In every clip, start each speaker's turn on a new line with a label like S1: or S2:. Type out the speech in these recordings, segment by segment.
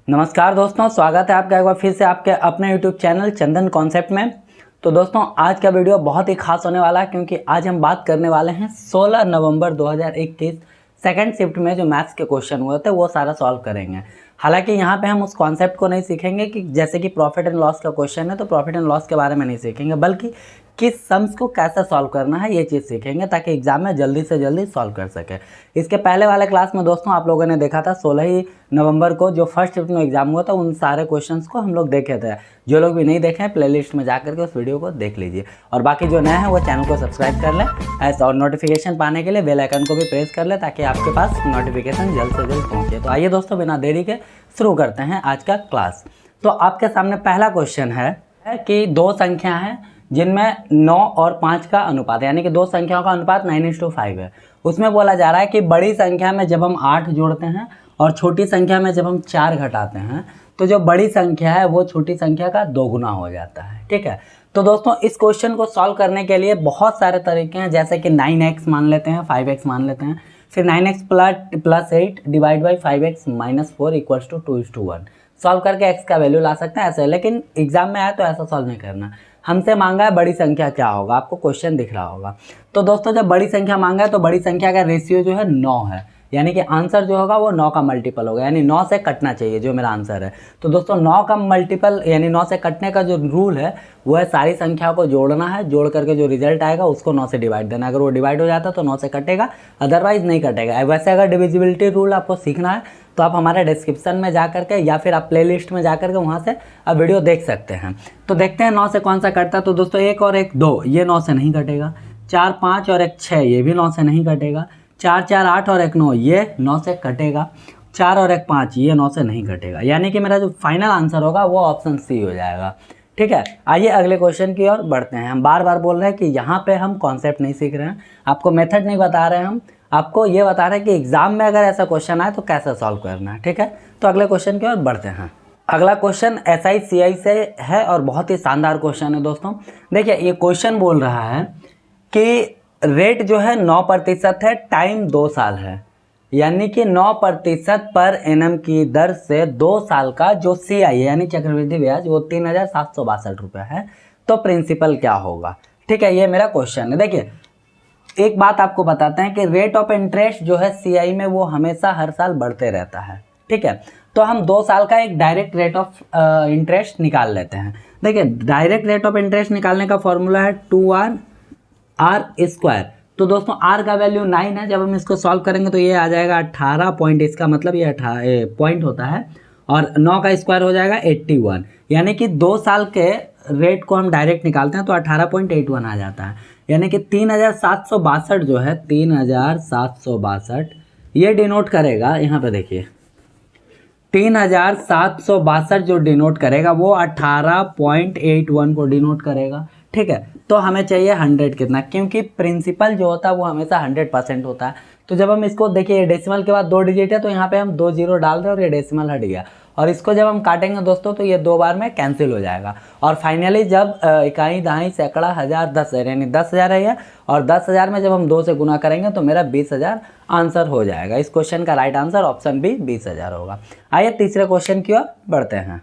S1: नमस्कार दोस्तों, स्वागत है आपका एक बार फिर से आपके अपने YouTube चैनल चंदन कॉन्सेप्ट में। तो दोस्तों आज का वीडियो बहुत ही खास होने वाला है क्योंकि आज हम बात करने वाले हैं 16 नवंबर 2021 सेकंड शिफ्ट में जो मैथ्स के क्वेश्चन हुए थे वो सारा सॉल्व करेंगे। हालांकि यहाँ पे हम उस कॉन्सेप्ट को नहीं सीखेंगे कि जैसे कि प्रॉफिट एंड लॉस का क्वेश्चन है तो प्रॉफिट एंड लॉस के बारे में नहीं सीखेंगे, बल्कि किस सम्स को कैसे सॉल्व करना है ये चीज़ सीखेंगे ताकि एग्जाम में जल्दी से जल्दी सॉल्व कर सके। इसके पहले वाले क्लास में दोस्तों आप लोगों ने देखा था 16 ही नवंबर को जो फर्स्ट शिफ्ट में एग्जाम हुआ था उन सारे क्वेश्चंस को हम लोग देखे थे। जो लोग भी नहीं देखे हैं प्लेलिस्ट में जा करके उस वीडियो को देख लीजिए, और बाकी जो नए हैं वो चैनल को सब्सक्राइब कर लें ऐसा, और नोटिफिकेशन पाने के लिए बेल आइकन को भी प्रेस कर लें ताकि आपके पास नोटिफिकेशन जल्द से जल्द पहुँचे। तो आइए दोस्तों बिना देरी के शुरू करते हैं आज का क्लास। तो आपके सामने पहला क्वेश्चन है कि दो संख्या हैं जिनमें 9 और 5 का अनुपात है, यानी कि दो संख्याओं का अनुपात 9:5 है। उसमें बोला जा रहा है कि बड़ी संख्या में जब हम 8 जोड़ते हैं और छोटी संख्या में जब हम 4 घटाते हैं तो जो बड़ी संख्या है वो छोटी संख्या का दोगुना हो जाता है। ठीक है, तो दोस्तों इस क्वेश्चन को सॉल्व करने के लिए बहुत सारे तरीके हैं, जैसे कि 9x मान लेते हैं, 5x मान लेते हैं, फिर 9x + 8 divide by 5x - 4 = 2:1 solve करके x का वैल्यू ला सकते हैं ऐसे। लेकिन एग्जाम में आया तो ऐसा सॉल्व नहीं करना। हमसे मांगा है बड़ी संख्या क्या होगा, आपको क्वेश्चन दिख रहा होगा। तो दोस्तों जब बड़ी संख्या मांगा है तो बड़ी संख्या का रेशियो जो है 9 है, यानी कि आंसर जो होगा वो 9 का मल्टीपल होगा, यानी 9 से कटना चाहिए जो मेरा आंसर है। तो दोस्तों 9 का मल्टीपल यानी 9 से कटने का जो रूल है वो है सारी संख्या को जोड़ना है, जोड़ करके जो रिजल्ट आएगा उसको 9 से डिवाइड देना। अगर वो डिवाइड हो जाता है तो 9 से कटेगा, अदरवाइज नहीं कटेगा। वैसे अगर डिविजिबिलिटी रूल आपको सीखना है तो आप हमारे डिस्क्रिप्शन में जा करके या फिर आप प्लेलिस्ट में जा करके वहाँ से आप वीडियो देख सकते हैं। तो देखते हैं 9 से कौन सा कटता है। तो दोस्तों 1 और 1 2 ये 9 से नहीं कटेगा, 4 5 और 1 6 ये भी 9 से नहीं कटेगा, 4 4 8 और 1 9 ये 9 से कटेगा, 4 और 1 5 ये 9 से नहीं कटेगा, यानी कि मेरा जो फाइनल आंसर होगा वो ऑप्शन सी हो जाएगा। ठीक है, आइए अगले क्वेश्चन की ओर बढ़ते हैं। हम बार बार बोल रहे हैं कि यहाँ पे हम कॉन्सेप्ट नहीं सीख रहे हैं, आपको मेथड नहीं बता रहे हैं, हम आपको ये बता रहे हैं कि एग्जाम में अगर ऐसा क्वेश्चन आए तो कैसे सॉल्व करना है। ठीक है, तो अगले क्वेश्चन की ओर बढ़ते हैं। अगला क्वेश्चन SICI से है और बहुत ही शानदार क्वेश्चन है दोस्तों। देखिए ये क्वेश्चन बोल रहा है कि रेट जो है 9% है, टाइम 2 साल है, यानी कि 9% पर एनम की दर से 2 साल का जो CI है यानी चक्रवृद्धि ब्याज वो 3,762 रुपये है। तो प्रिंसिपल क्या होगा? ठीक है, ये मेरा क्वेश्चन है। देखिए एक बात आपको बताते हैं कि रेट ऑफ इंटरेस्ट जो है CI में वो हमेशा हर साल बढ़ते रहता है। ठीक है, तो हम 2 साल का एक डायरेक्ट रेट ऑफ इंटरेस्ट निकाल लेते हैं। देखिए डायरेक्ट रेट ऑफ इंटरेस्ट निकालने का फॉर्मूला है 2r²। तो दोस्तों r का वैल्यू 9 है, जब हम इसको सॉल्व करेंगे तो ये आ जाएगा 18 पॉइंट, इसका मतलब ये 18 पॉइंट होता है, और 9 का स्क्वायर हो जाएगा 81, यानी कि 2 साल के रेट को हम डायरेक्ट निकालते हैं तो 18.81 आ जाता है, यानी कि 3,762 जो है 3,762 ये डिनोट करेगा, यहाँ पे देखिए 3,762 जो डिनोट करेगा वो 18.81 को डिनोट करेगा। ठीक है, तो हमें चाहिए 100 कितना, क्योंकि प्रिंसिपल जो होता है वो हमेशा 100% होता है। तो जब हम इसको देखिए डेसिमल के बाद 2 डिजिट है तो यहाँ पे हम 2 जीरो डाल रहे हैं और ये डेसिमल हट गया, और इसको जब हम काटेंगे दोस्तों तो ये 2 बार में कैंसिल हो जाएगा, और फाइनली जब इकाई दहाई सैकड़ा हज़ार 10,000 यानी 10,000 है ये, और 10,000 में जब हम 2 से गुना करेंगे तो मेरा 20,000 आंसर हो जाएगा। इस क्वेश्चन का राइट आंसर ऑप्शन बी 20,000 होगा। आइए तीसरे क्वेश्चन की ओर बढ़ते हैं।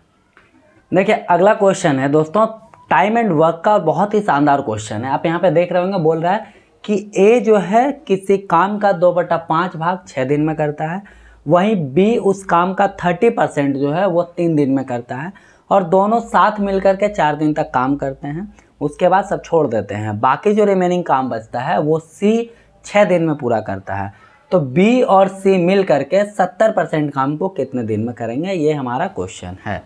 S1: देखिए अगला क्वेश्चन है दोस्तों टाइम एंड वर्क का, बहुत ही शानदार क्वेश्चन है। आप यहाँ पे देख रहे होंगे, बोल रहा है कि ए जो है किसी काम का 2/5 भाग 6 दिन में करता है, वहीं बी उस काम का 30% जो है वो 3 दिन में करता है, और दोनों साथ मिलकर के 4 दिन तक काम करते हैं, उसके बाद सब छोड़ देते हैं। बाकी जो रिमेनिंग काम बचता है वो सी 6 दिन में पूरा करता है। तो बी और सी मिल करके 70% काम को कितने दिन में करेंगे, ये हमारा क्वेश्चन है।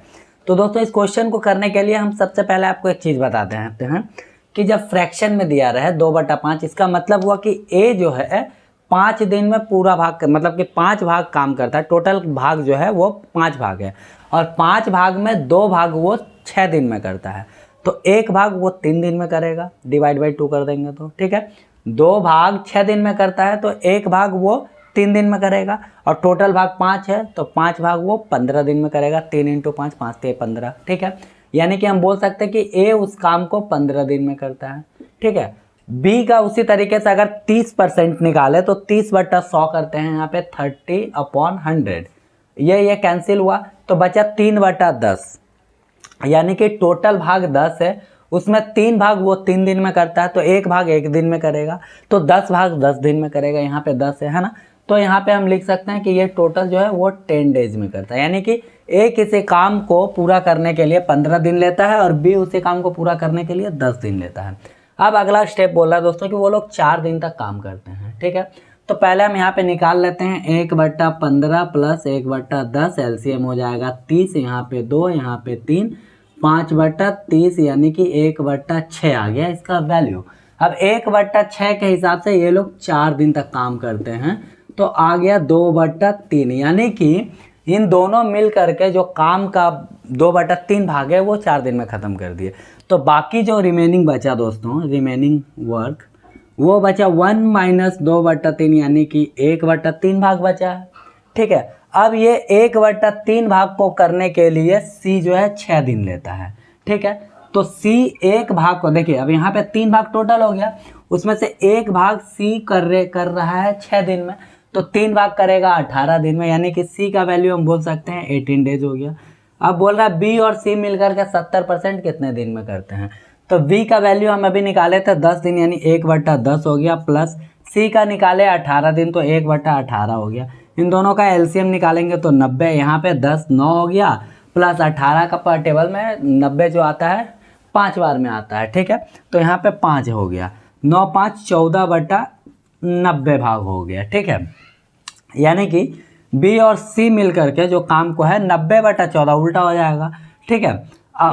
S1: तो दोस्तों इस क्वेश्चन को करने के लिए हम सबसे पहले आपको एक चीज़ बताते हैं कि जब फ्रैक्शन में दिया रहे 2/5, इसका मतलब हुआ कि ए जो है 5 दिन में पूरा भाग, मतलब कि 5 भाग काम करता है, टोटल भाग जो है वो 5 भाग है, और 5 भाग में 2 भाग वो 6 दिन में करता है, तो 1 भाग वो 3 दिन में करेगा, डिवाइड बाई 2 कर देंगे तो। ठीक है, 2 भाग 6 दिन में करता है तो 1 भाग वो 3 दिन में करेगा, और टोटल भाग 5 है तो 5 भाग वो 15 दिन में करेगा। 3 × 5 5 × 15। ठीक है, यानी कि हम बोल सकते हैं कि ए उस काम को 15 दिन में करता है। ठीक है, बी का उसी तरीके से अगर 30% निकाले तो 30/100 करते हैं यहाँ पे 30/100, ये कैंसिल हुआ, तो बचा 3/10, यानी कि टोटल भाग 10 है, उसमें 3 भाग वो 3 दिन में करता है, तो 1 भाग 1 दिन में करेगा, तो 10 भाग 10 दिन में करेगा। यहाँ पे 10 है ना, तो यहाँ पे हम लिख सकते हैं कि ये टोटल जो है वो 10 डेज में करता है, यानी कि ए किसी काम को पूरा करने के लिए 15 दिन लेता है और बी उसी काम को पूरा करने के लिए 10 दिन लेता है। अब अगला स्टेप बोल रहा है दोस्तों कि वो लोग 4 दिन तक काम करते हैं, ठीक है। तो पहले हम यहाँ पे निकाल लेते हैं 1/15 प्लस 1/10, एलसीएम हो जाएगा 30, यहाँ पे 2, यहाँ पे 3, 5/30, यानी कि 1/6 आ गया इसका वैल्यू। अब 1/6 के हिसाब से ये लोग 4 दिन तक काम करते हैं, तो आ गया 2/3, यानी कि इन दोनों मिल करके जो काम का 2/3 भाग है वो 4 दिन में ख़त्म कर दिए। तो बाकी जो रिमेनिंग बचा दोस्तों, रिमेनिंग वर्क, वो बचा 1 - 2/3, यानी कि 1/3 भाग बचा है, ठीक है। अब ये 1/3 भाग को करने के लिए सी जो है 6 दिन लेता है, ठीक है। तो सी एक भाग को देखिए, अब यहाँ पे 3 भाग टोटल हो गया, उसमें से एक भाग सी कर रहा है 6 दिन में, तो 3 भाग करेगा 18 दिन में, यानी कि सी का वैल्यू हम बोल सकते हैं 18 डेज हो गया। अब बोल रहा है बी और सी मिलकर के 70% कितने दिन में करते हैं, तो बी का वैल्यू हम अभी निकाले थे 10 दिन, यानी 1/10 हो गया, प्लस सी का निकाले 18 दिन, तो 1/18 हो गया। इन दोनों का एलसीएम निकालेंगे तो 90, यहाँ पे 10 9 हो गया, प्लस 18 का पर टेबल में 90 जो आता है 5 बार में आता है, ठीक है। तो यहाँ पे 5 हो गया, 9 5 14/90 भाग हो गया, ठीक है। यानी कि बी और सी मिल करके जो काम को है 90/14 उल्टा हो जाएगा, ठीक है।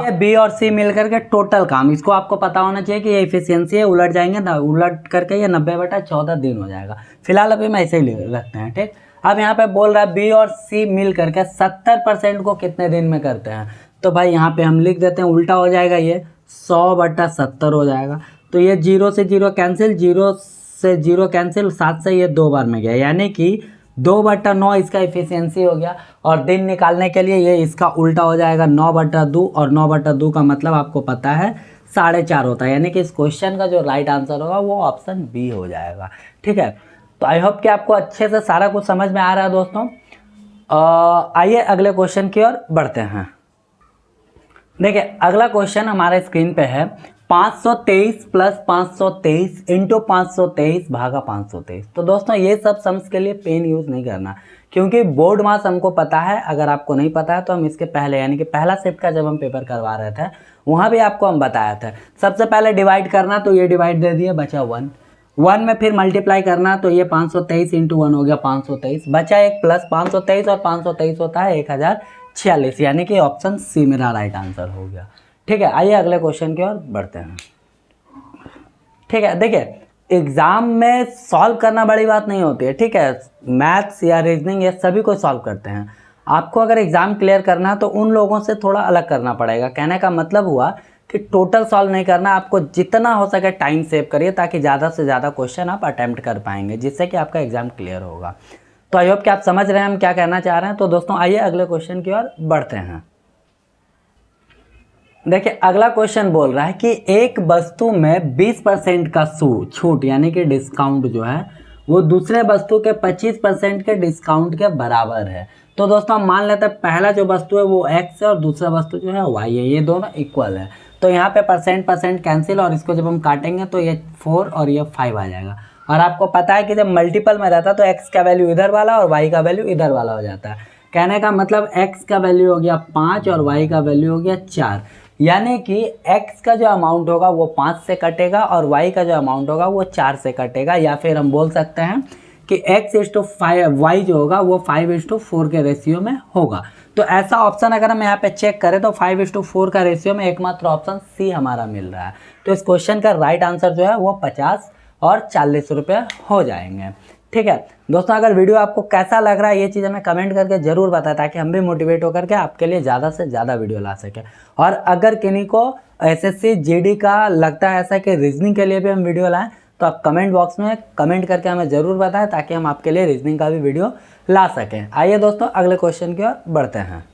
S1: ये बी और सी मिल करके टोटल काम, इसको आपको पता होना चाहिए कि ये इफिशियंसी है, उलट जाएंगे ना, उलट करके ये 90/14 दिन हो जाएगा। फिलहाल अभी मैं ऐसे ही रखते हैं, ठीक। अब यहाँ पे बोल रहा है बी और सी मिल करके 70% को कितने दिन में करते हैं, तो भाई यहाँ पे हम लिख देते हैं, उल्टा हो जाएगा, ये 100/70 हो जाएगा। तो ये 0 से 0 कैंसिल, 0 से 0 कैंसिल, 7 से ये 2 बार में गया, यानी कि 2/9 इसका इफिशियंसी हो गया। और दिन निकालने के लिए ये इसका उल्टा हो जाएगा 9/2, और 9/2 का मतलब आपको पता है 4.5 होता है, यानी कि इस क्वेश्चन का जो राइट आंसर होगा वो ऑप्शन बी हो जाएगा, ठीक है। तो आई होप कि आपको अच्छे से सारा कुछ समझ में आ रहा है दोस्तों। आइए अगले क्वेश्चन की ओर बढ़ते हैं। देखिए अगला क्वेश्चन हमारे स्क्रीन पे है 523 प्लस 523 इंटू 523 भागा 523। तो दोस्तों ये सब सम्स के लिए पेन यूज़ नहीं करना, क्योंकि बोर्ड मास हमको पता है। अगर आपको नहीं पता है तो हम इसके पहले, यानी कि पहला शिफ्ट का जब हम पेपर करवा रहे थे वहाँ भी आपको हम बताया था। सबसे पहले डिवाइड करना, तो ये डिवाइड दे दिए, बचा 1 में फिर मल्टीप्लाई करना, तो ये 523 इंटू 1 हो गया 523, बचा एक प्लस 523, और 523 होता है 1046, यानी कि ऑप्शन सी मेरा राइट आंसर हो गया, ठीक है। आइए अगले क्वेश्चन की ओर बढ़ते हैं, ठीक है। देखिए एग्जाम में सॉल्व करना बड़ी बात नहीं होती है, ठीक है। मैथ्स या रीजनिंग ये सभी को सॉल्व करते हैं। आपको अगर एग्जाम क्लियर करना है तो उन लोगों से थोड़ा अलग करना पड़ेगा। कहने का मतलब हुआ कि टोटल सॉल्व नहीं करना, आपको जितना हो सके टाइम सेव करिए, ताकि ज़्यादा से ज़्यादा क्वेश्चन आप अटैम्प्ट कर पाएंगे, जिससे कि आपका एग्जाम क्लियर होगा। तो आई होप कि आप समझ रहे हैं हम क्या कहना चाह रहे हैं। तो दोस्तों आइए अगले क्वेश्चन की ओर बढ़ते हैं। देखिए अगला क्वेश्चन बोल रहा है कि एक वस्तु में 20% का छूट यानी कि डिस्काउंट जो है वो दूसरे वस्तु के 25% के डिस्काउंट के बराबर है। तो दोस्तों हम मान लेते हैं पहला जो वस्तु है वो x है और दूसरा वस्तु जो है y है, ये दोनों इक्वल है। तो यहाँ पे परसेंट कैंसिल, और इसको जब हम काटेंगे तो ये 4 और ये 5 आ जाएगा। और आपको पता है कि जब मल्टीपल में रहता है तो x का वैल्यू इधर वाला और y का वैल्यू इधर वाला हो जाता है। कहने का मतलब x का वैल्यू हो गया 5 और y का वैल्यू हो गया 4, यानी कि x का जो अमाउंट होगा वो 5 से कटेगा और y का जो अमाउंट होगा वो 4 से कटेगा। या फिर हम बोल सकते हैं कि x/5 y जो होगा वो 5/4 के रेशियो में होगा। तो ऐसा ऑप्शन अगर हम यहाँ पे चेक करें तो 5/4 का रेशियो में एकमात्र ऑप्शन सी हमारा मिल रहा है। तो इस क्वेश्चन का राइट आंसर जो है वो 50 और 40 रुपये हो जाएंगे, ठीक है। दोस्तों अगर वीडियो आपको कैसा लग रहा है ये चीज़ हमें कमेंट करके ज़रूर बताएं, ताकि हम भी मोटिवेट होकर के आपके लिए ज़्यादा से ज़्यादा वीडियो ला सकें। और अगर किन्हीं को एसएससी जीडी का लगता है ऐसा कि रीजनिंग के लिए भी हम वीडियो लाएं तो आप कमेंट बॉक्स में कमेंट करके हमें ज़रूर बताएं, ताकि हम आपके लिए रीजनिंग का भी वीडियो ला सकें। आइए दोस्तों अगले क्वेश्चन की ओर बढ़ते हैं।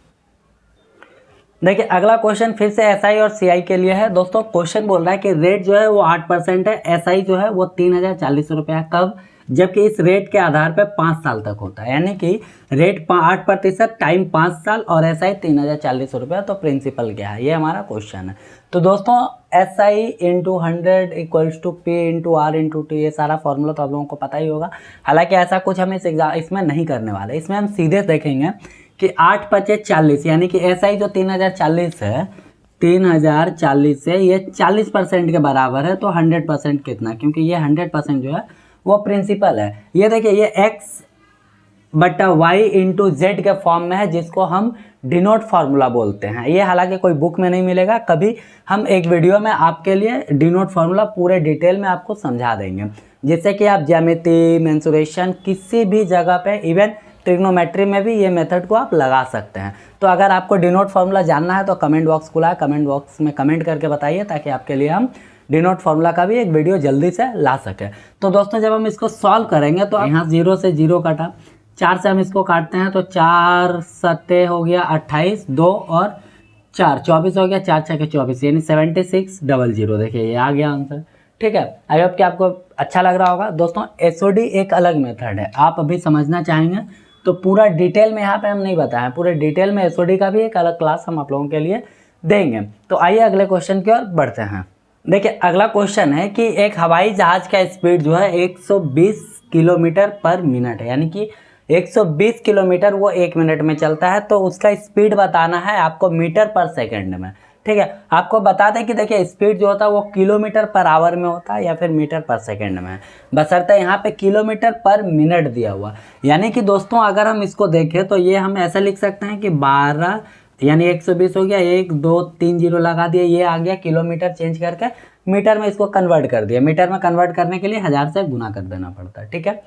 S1: देखिए अगला क्वेश्चन फिर से एसआई और सीआई के लिए है। दोस्तों क्वेश्चन बोल रहा है कि रेट जो है वो 8% है, एसआई जो है वो 3040 रुपये है। कब? जबकि इस रेट के आधार पर 5 साल तक होता है, यानी कि रेट 8%, टाइम 5 साल और SI 3040 रुपये। तो प्रिंसिपल क्या है, ये हमारा क्वेश्चन है। तो दोस्तों SI into 100 equals to P into R into T, ये सारा फॉर्मूला तो आप लोगों को पता ही होगा। हालांकि ऐसा कुछ हम इसमें नहीं करने वाले, इसमें हम सीधे देखेंगे कि 8 पचे 40, यानी कि SI जो 3040 है, 3040 से ये 40% के बराबर है। तो 100% कितना, क्योंकि ये 100% जो है वो प्रिंसिपल है। ये देखिए ये x बटा y इंटू जेड के फॉर्म में है, जिसको हम डिनोट फार्मूला बोलते हैं। ये हालांकि कोई बुक में नहीं मिलेगा, कभी हम एक वीडियो में आपके लिए डिनोट फार्मूला पूरे डिटेल में आपको समझा देंगे, जिससे कि आप ज्यामिति, मेंसुरेशन, किसी भी जगह पे, इवन ट्रिग्नोमेट्री में भी ये मेथड को आप लगा सकते हैं। तो अगर आपको डिनोट फार्मूला जानना है तो कमेंट बॉक्स खुला है, कमेंट बॉक्स में कमेंट करके बताइए, ताकि आपके लिए हम डिनोट फार्मूला का भी एक वीडियो जल्दी से ला सके। तो दोस्तों जब हम इसको सॉल्व करेंगे तो यहाँ 0 से 0 कटा, 4 से हम इसको काटते हैं तो 4 सत्ते हो गया 28, 2 और 4 24 हो गया, 4 छके 24, यानी 7600। देखिए ये आ गया आंसर। ठीक है, आई होप कि आपको अच्छा लग रहा होगा। दोस्तों SOD एक अलग मेथड है, आप अभी समझना चाहेंगे तो पूरा डिटेल में यहाँ पे हम नहीं बताएं, पूरे डिटेल में SOD का भी एक अलग क्लास हम आप लोगों के लिए देंगे। तो आइए अगले क्वेश्चन की ओर बढ़ते हैं। देखिए अगला क्वेश्चन है कि एक हवाई जहाज का स्पीड जो है 120 किलोमीटर पर मिनट है, यानी कि 120 किलोमीटर वो 1 मिनट में चलता है। तो उसका स्पीड बताना है आपको मीटर पर सेकंड में। ठीक है, आपको बता दें कि देखिए स्पीड जो होता है वो किलोमीटर पर आवर में होता है या फिर मीटर पर सेकंड में, बशर्ते यहाँ पे किलोमीटर पर मिनट दिया हुआ। यानी कि दोस्तों अगर हम इसको देखें तो ये हम ऐसा लिख सकते हैं कि 12 यानी 120 हो गया, 1 2 3 0 लगा दिए, ये आ गया, किलोमीटर चेंज करके मीटर में इसको कन्वर्ट कर दिया। मीटर में कन्वर्ट करने के लिए 1000 से गुना कर देना पड़ता है। ठीक है,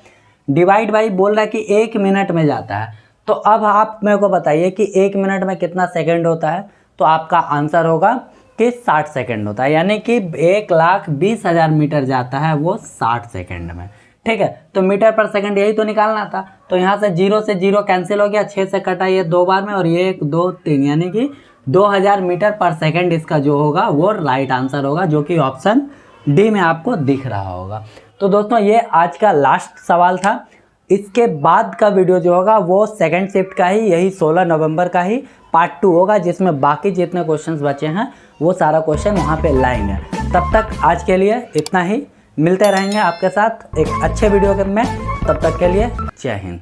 S1: डिवाइड बाई बोल रहा है कि 1 मिनट में जाता है। तो अब आप मेरे को बताइए कि 1 मिनट में कितना सेकंड होता है। तो आपका आंसर होगा कि 60 सेकंड होता है, यानी कि 1,20,000 मीटर जाता है वो 60 सेकंड में। ठीक है, तो मीटर पर सेकंड यही तो निकालना था। तो यहाँ से 0 से 0 कैंसिल हो गया, 6 से कटा ये 2 बार में, और ये 1 2 3, यानी कि 2000 मीटर पर सेकंड इसका जो होगा वो राइट आंसर होगा, जो कि ऑप्शन डी में आपको दिख रहा होगा। तो दोस्तों ये आज का लास्ट सवाल था। इसके बाद का वीडियो जो होगा वो सेकंड शिफ्ट का ही, यही 16 नवंबर का ही पार्ट 2 होगा, जिसमें बाकी जितने क्वेश्चंस बचे हैं वो सारा क्वेश्चन वहाँ पे लाएंगे। तब तक आज के लिए इतना ही, मिलते रहेंगे आपके साथ एक अच्छे वीडियो में। तब तक के लिए जय हिंद।